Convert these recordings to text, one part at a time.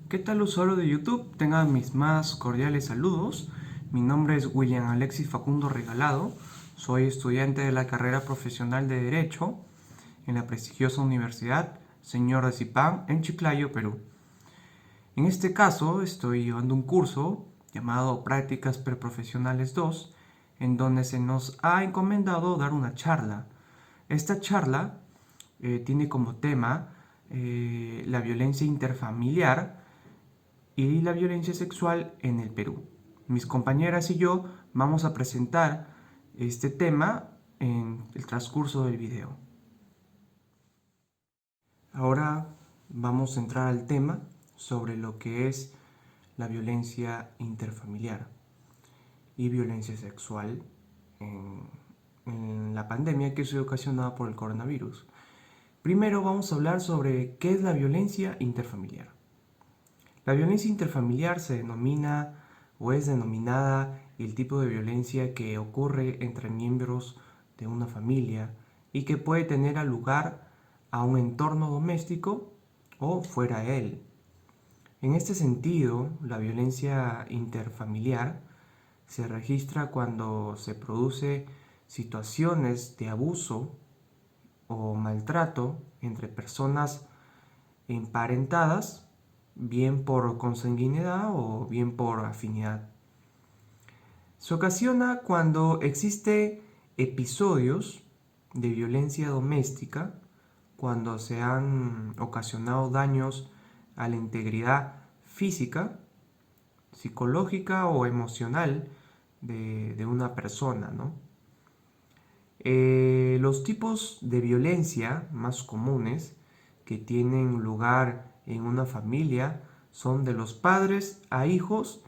¿Qué tal, usuario de YouTube? Tengan mis más cordiales saludos. Mi nombre es William Alexis Facundo Regalado. Soy estudiante de la carrera profesional de Derecho en la prestigiosa Universidad Señor de Zipán en Chiclayo, Perú. En este caso estoy llevando un curso llamado Prácticas Preprofesionales 2, en donde se nos ha encomendado dar una charla. Esta charla tiene como tema la violencia interfamiliar y la violencia sexual en el Perú. Mis compañeras y yo vamos a presentar este tema en el transcurso del video. Ahora vamos a entrar al tema sobre lo que es la violencia interfamiliar y violencia sexual en la pandemia que ha sido ocasionada por el coronavirus. Primero vamos a hablar sobre qué es la violencia interfamiliar. La violencia interfamiliar se denomina o es denominada el tipo de violencia que ocurre entre miembros de una familia y que puede tener lugar a un entorno doméstico o fuera de él. En este sentido, la violencia interfamiliar se registra cuando se produce situaciones de abuso o maltrato entre personas emparentadas, bien por consanguinidad o bien por afinidad. Se ocasiona cuando existe episodios de violencia doméstica, cuando se han ocasionado daños a la integridad física, psicológica o emocional de una persona, ¿no? Los tipos de violencia más comunes que tienen lugar en una familia son de los padres a hijos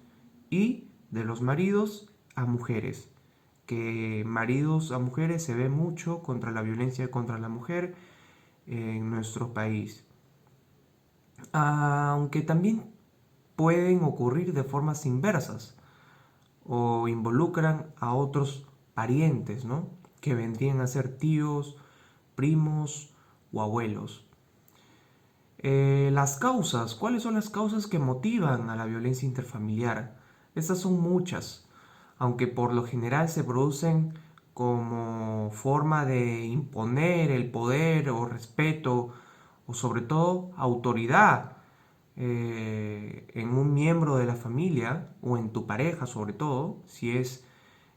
y de los maridos a mujeres. Que maridos a mujeres se ve mucho contra la violencia contra la mujer en nuestro país. Aunque también pueden ocurrir de formas inversas o involucran a otros parientes, ¿no? Que vendrían a ser tíos, primos o abuelos. Las causas, ¿cuáles son las causas que motivan a la violencia interfamiliar? Estas son muchas, aunque por lo general se producen como forma de imponer el poder o respeto o sobre todo autoridad en un miembro de la familia o en tu pareja sobre todo, si es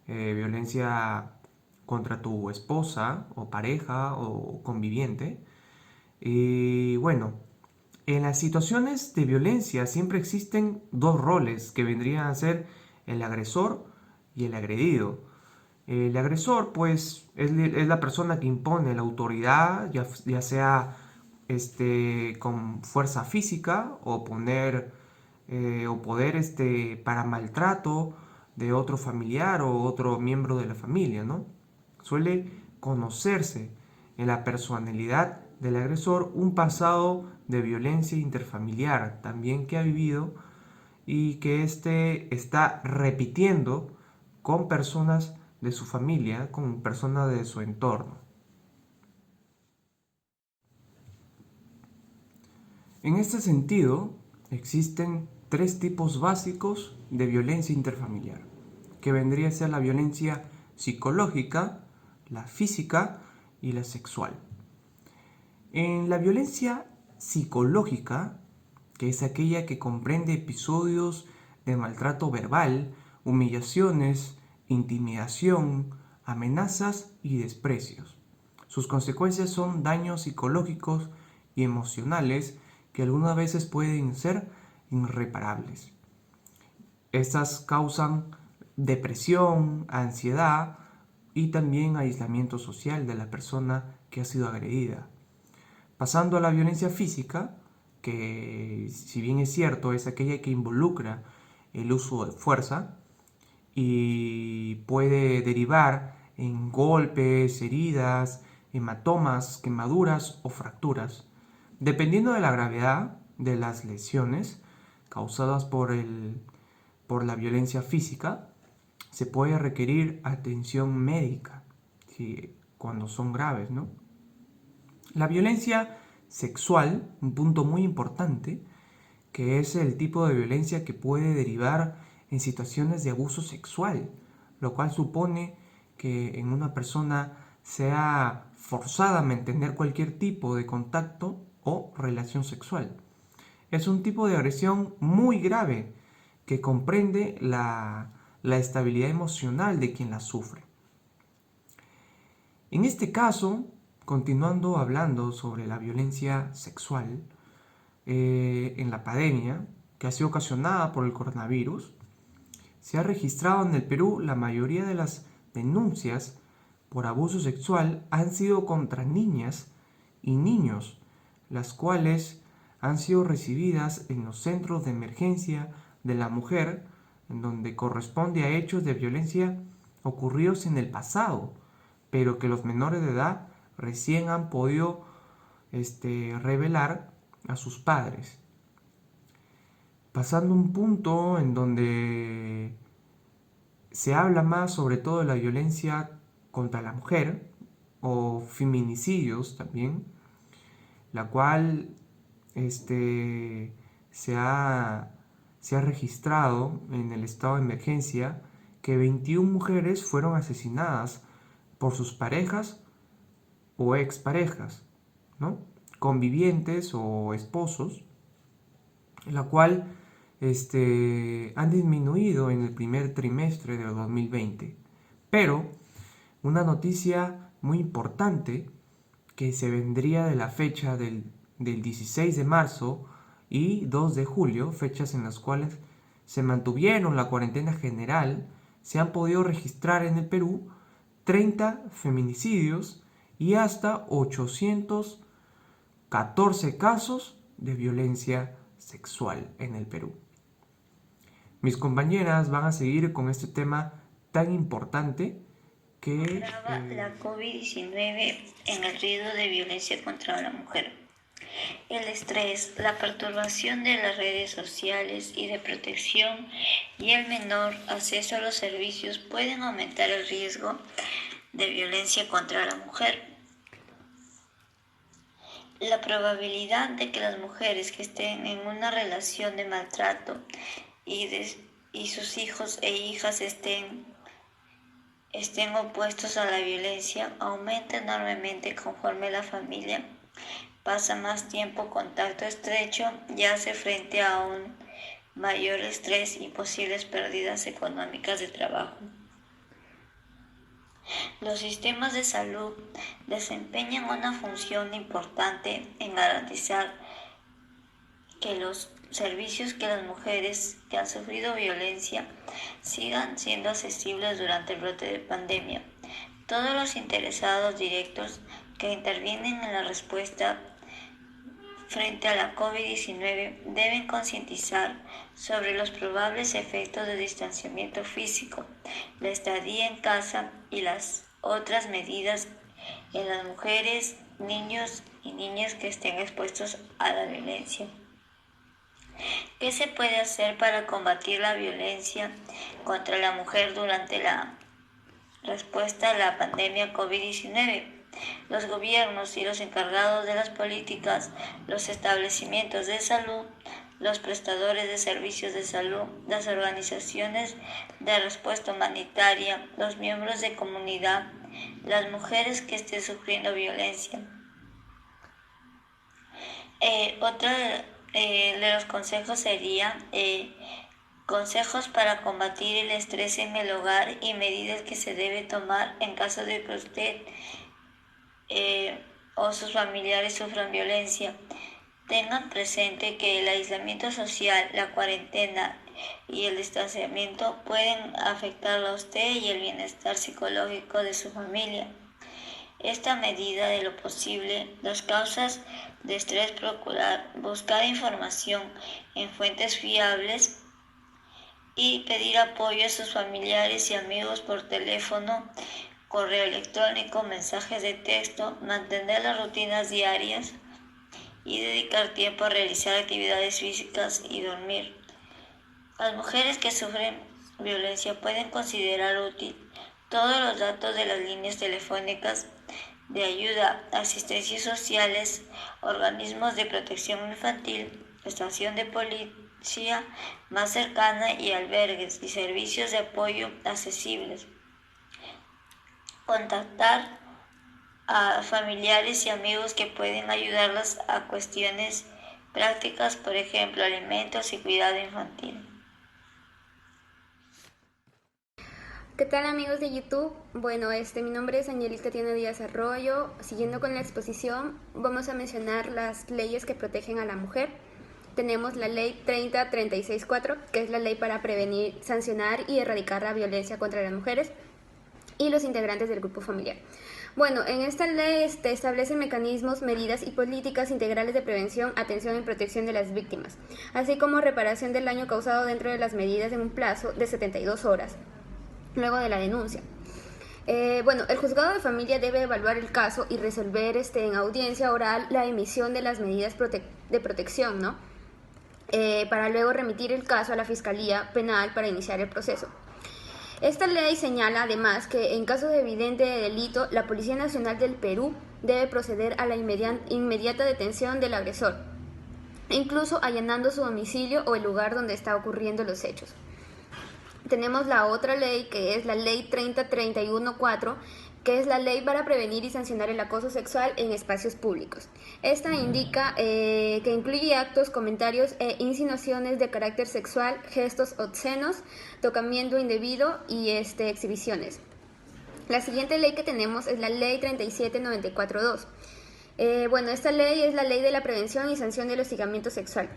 violencia contra tu esposa o pareja o conviviente. Y bueno, en las situaciones de violencia siempre existen dos roles que vendrían a ser el agresor y el agredido. El agresor, pues, es la persona que impone la autoridad, ya sea con fuerza física o poder para maltrato de otro familiar o otro miembro de la familia, ¿no? Suele conocerse en la personalidad del agresor un pasado de violencia interfamiliar también que ha vivido y que está repitiendo con personas de su familia, con personas de su entorno. En este sentido, existen tres tipos básicos de violencia interfamiliar, que vendría a ser la violencia psicológica, la física y la sexual. En la violencia psicológica, que es aquella que comprende episodios de maltrato verbal, humillaciones, intimidación, amenazas y desprecios. Sus consecuencias son daños psicológicos y emocionales que algunas veces pueden ser irreparables. Estas causan depresión, ansiedad y también aislamiento social de la persona que ha sido agredida. Pasando a la violencia física, que si bien es cierto es aquella que involucra el uso de fuerza y puede derivar en golpes, heridas, hematomas, quemaduras o fracturas. Dependiendo de la gravedad de las lesiones causadas por la violencia física, se puede requerir atención médica cuando son graves, ¿no? La violencia sexual, un punto muy importante, que es el tipo de violencia que puede derivar en situaciones de abuso sexual, lo cual supone que en una persona sea forzada a mantener cualquier tipo de contacto o relación sexual. Es un tipo de agresión muy grave que comprende la estabilidad emocional de quien la sufre. En este caso, continuando hablando sobre la violencia sexual en la pandemia que ha sido ocasionada por el coronavirus, se ha registrado en el Perú la mayoría de las denuncias por abuso sexual han sido contra niñas y niños, las cuales han sido recibidas en los centros de emergencia de la mujer, en donde corresponde a hechos de violencia ocurridos en el pasado, pero que los menores de edad recién han podido revelar a sus padres. Pasando un punto en donde se habla más sobre todo de la violencia contra la mujer o feminicidios también, la cual se ha registrado en el estado de emergencia que 21 mujeres fueron asesinadas por sus parejas o exparejas, ¿no? Convivientes o esposos, la cual han disminuido en el primer trimestre de 2020. Pero una noticia muy importante que se vendría de la fecha del 16 de marzo y 2 de julio, fechas en las cuales se mantuvieron la cuarentena general, se han podido registrar en el Perú 30 feminicidios y hasta 814 casos de violencia sexual en el Perú. Mis compañeras van a seguir con este tema tan importante que la COVID-19 en el riesgo de violencia contra la mujer. El estrés, la perturbación de las redes sociales y de protección y el menor acceso a los servicios pueden aumentar el riesgo de violencia contra la mujer. La probabilidad de que las mujeres que estén en una relación de maltrato y sus hijos e hijas estén opuestos a la violencia aumenta enormemente conforme la familia pasa más tiempo en contacto estrecho y hace frente a un mayor estrés y posibles pérdidas económicas de trabajo. Los sistemas de salud desempeñan una función importante en garantizar que los servicios que las mujeres que han sufrido violencia sigan siendo accesibles durante el brote de pandemia. Todos los interesados directos que intervienen en la respuesta frente a la COVID-19 deben concientizar sobre los probables efectos de distanciamiento físico, la estadía en casa y las otras medidas en las mujeres, niños y niñas que estén expuestos a la violencia. ¿Qué se puede hacer para combatir la violencia contra la mujer durante la respuesta a la pandemia COVID-19? Los gobiernos y los encargados de las políticas, los establecimientos de salud, los prestadores de servicios de salud, las organizaciones de respuesta humanitaria, los miembros de comunidad, las mujeres que estén sufriendo violencia. Otro de los consejos sería consejos para combatir el estrés en el hogar y medidas que se debe tomar en caso de que usted o sus familiares sufran violencia. Tengan presente que el aislamiento social, la cuarentena y el distanciamiento pueden afectarlo a usted y el bienestar psicológico de su familia. Esta medida de lo posible, las causas de estrés, procurar buscar información en fuentes fiables y pedir apoyo a sus familiares y amigos por teléfono, correo electrónico, mensajes de texto, mantener las rutinas diarias y dedicar tiempo a realizar actividades físicas y dormir. Las mujeres que sufren violencia pueden considerar útil todos los datos de las líneas telefónicas de ayuda, asistencias sociales, organismos de protección infantil estación de policía más cercana y albergues y servicios de apoyo accesibles. Contactar a familiares y amigos que pueden ayudarlas a cuestiones prácticas, por ejemplo, alimentos y cuidado infantil. ¿Qué tal amigos de YouTube? Bueno, mi nombre es Angelita Tiene Díaz Arroyo. Siguiendo con la exposición, vamos a mencionar las leyes que protegen a la mujer. Tenemos la ley 30364, que es la ley para prevenir, sancionar y erradicar la violencia contra las mujeres y los integrantes del grupo familiar. Bueno, en esta ley establece mecanismos, medidas y políticas integrales de prevención, atención y protección de las víctimas, así como reparación del daño causado dentro de las medidas en un plazo de 72 horas, luego de la denuncia. Bueno, el juzgado de familia debe evaluar el caso y resolver en audiencia oral la emisión de las medidas de protección, ¿no? Para luego remitir el caso a la Fiscalía Penal para iniciar el proceso. Esta ley señala además que en caso de evidente delito, la Policía Nacional del Perú debe proceder a la inmediata detención del agresor, incluso allanando su domicilio o el lugar donde está ocurriendo los hechos. Tenemos la otra ley, que es la ley 30314, que es la ley para prevenir y sancionar el acoso sexual en espacios públicos. Esta indica que incluye actos, comentarios e insinuaciones de carácter sexual, gestos obscenos, tocamiento indebido y exhibiciones. La siguiente ley que tenemos es la ley 37942. Bueno, esta ley es la ley de la prevención y sanción del hostigamiento sexual.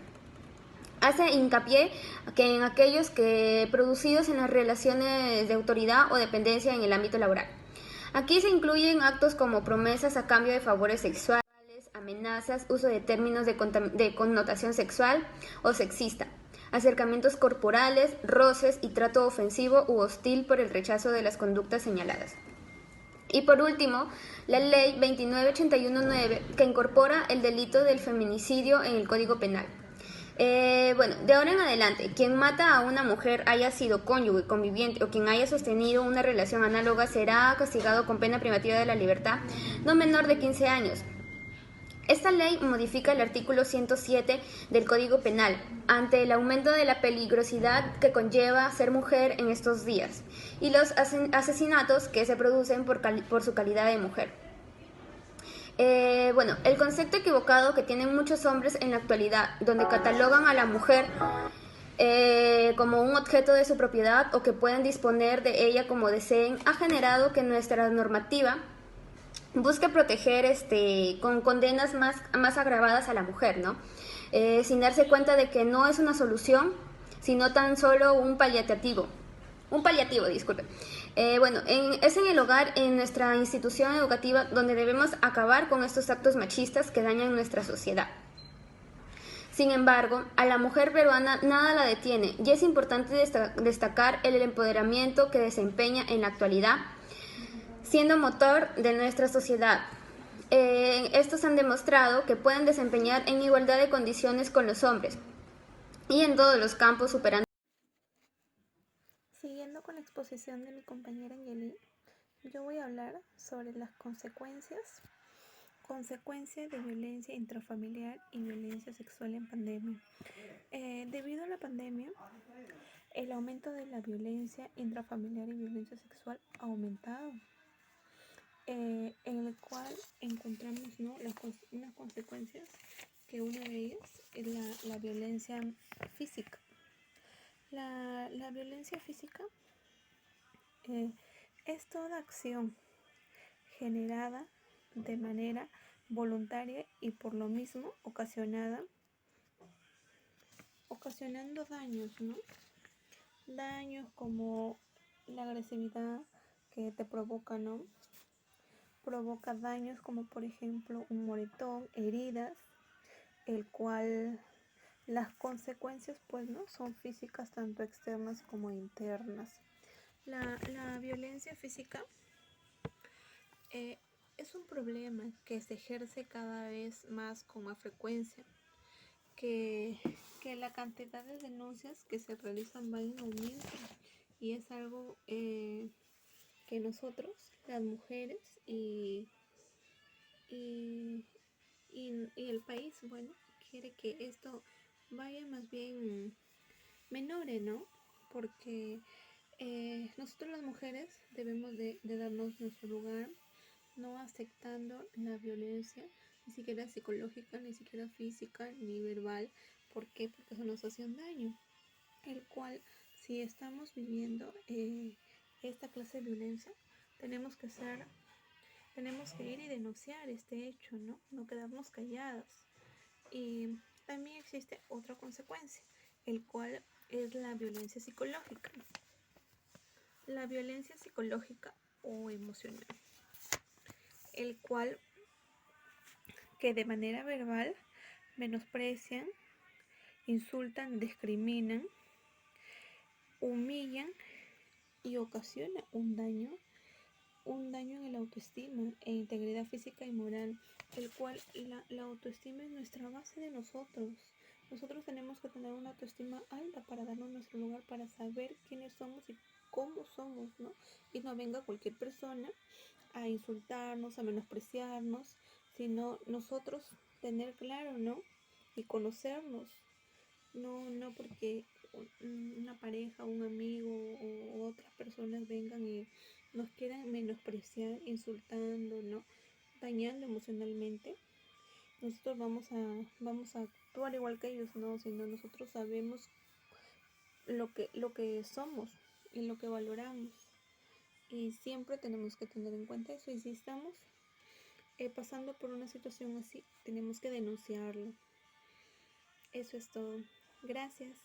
Hace hincapié que en aquellos que producidos en las relaciones de autoridad o dependencia en el ámbito laboral. Aquí se incluyen actos como promesas a cambio de favores sexuales, amenazas, uso de términos de connotación sexual o sexista, acercamientos corporales, roces y trato ofensivo u hostil por el rechazo de las conductas señaladas. Y por último, la ley 29819, que incorpora el delito del feminicidio en el Código Penal. Bueno, de ahora en adelante, quien mata a una mujer, haya sido cónyuge, conviviente o quien haya sostenido una relación análoga, será castigado con pena privativa de la libertad no menor de 15 años. Esta ley modifica el artículo 107 del Código Penal ante el aumento de la peligrosidad que conlleva ser mujer en estos días y los asesinatos que se producen por su calidad de mujer. Bueno, el concepto equivocado que tienen muchos hombres en la actualidad, donde catalogan a la mujer como un objeto de su propiedad o que pueden disponer de ella como deseen, ha generado que nuestra normativa busque proteger con condenas más agravadas a la mujer, ¿no? Sin darse cuenta de que no es una solución, sino tan solo un paliativo, disculpe. Bueno, es en el hogar, en nuestra institución educativa, donde debemos acabar con estos actos machistas que dañan nuestra sociedad. Sin embargo, a la mujer peruana nada la detiene y es importante destacar el empoderamiento que desempeña en la actualidad, siendo motor de nuestra sociedad. Estos han demostrado que pueden desempeñar en igualdad de condiciones con los hombres y en todos los campos superando. Siguiendo con la exposición de mi compañera Angeli, yo voy a hablar sobre las consecuencias de violencia intrafamiliar y violencia sexual en pandemia. Debido a la pandemia, el aumento de la violencia intrafamiliar y violencia sexual ha aumentado, en el cual encontramos, ¿no?, unas consecuencias, que una de ellas es la violencia física. La violencia física es toda acción generada de manera voluntaria y por lo mismo ocasionando daños, ¿no? Daños como la agresividad que te provoca, ¿no? Provoca daños como por ejemplo un moretón, heridas, el cual las consecuencias pues no son físicas, tanto externas como internas. La violencia física es un problema que se ejerce cada vez más con más frecuencia, que la cantidad de denuncias que se realizan va en aumento, y es algo que nosotros, las mujeres y el país, bueno, quiere que esto vaya más bien menore, ¿no? Porque nosotros las mujeres debemos de darnos nuestro lugar, no aceptando la violencia, ni siquiera psicológica, ni siquiera física, ni verbal. ¿Por qué? Porque eso nos hace un daño, el cual si estamos viviendo esta clase de violencia, tenemos que ir y denunciar este hecho, ¿no? No quedarnos callados. Y también existe otra consecuencia, el cual es la violencia psicológica. La violencia psicológica o emocional, el cual que de manera verbal menosprecian, insultan, discriminan, humillan y ocasiona un daño en el autoestima e integridad física y moral, el cual la autoestima es nuestra base de nosotros. Nosotros tenemos que tener una autoestima alta para darnos nuestro lugar, para saber quiénes somos y cómo somos, ¿no? Y no venga cualquier persona a insultarnos, a menospreciarnos, sino nosotros tener claro, ¿no? Y conocernos, no porque una pareja, un amigo o otras personas vengan y nos quieran menospreciar, insultando, ¿no? Dañando emocionalmente. Nosotros vamos a actuar igual que ellos, ¿no? Sino nosotros sabemos lo que somos y lo que valoramos. Y siempre tenemos que tener en cuenta eso. Y si estamos pasando por una situación así, tenemos que denunciarlo. Eso es todo. Gracias.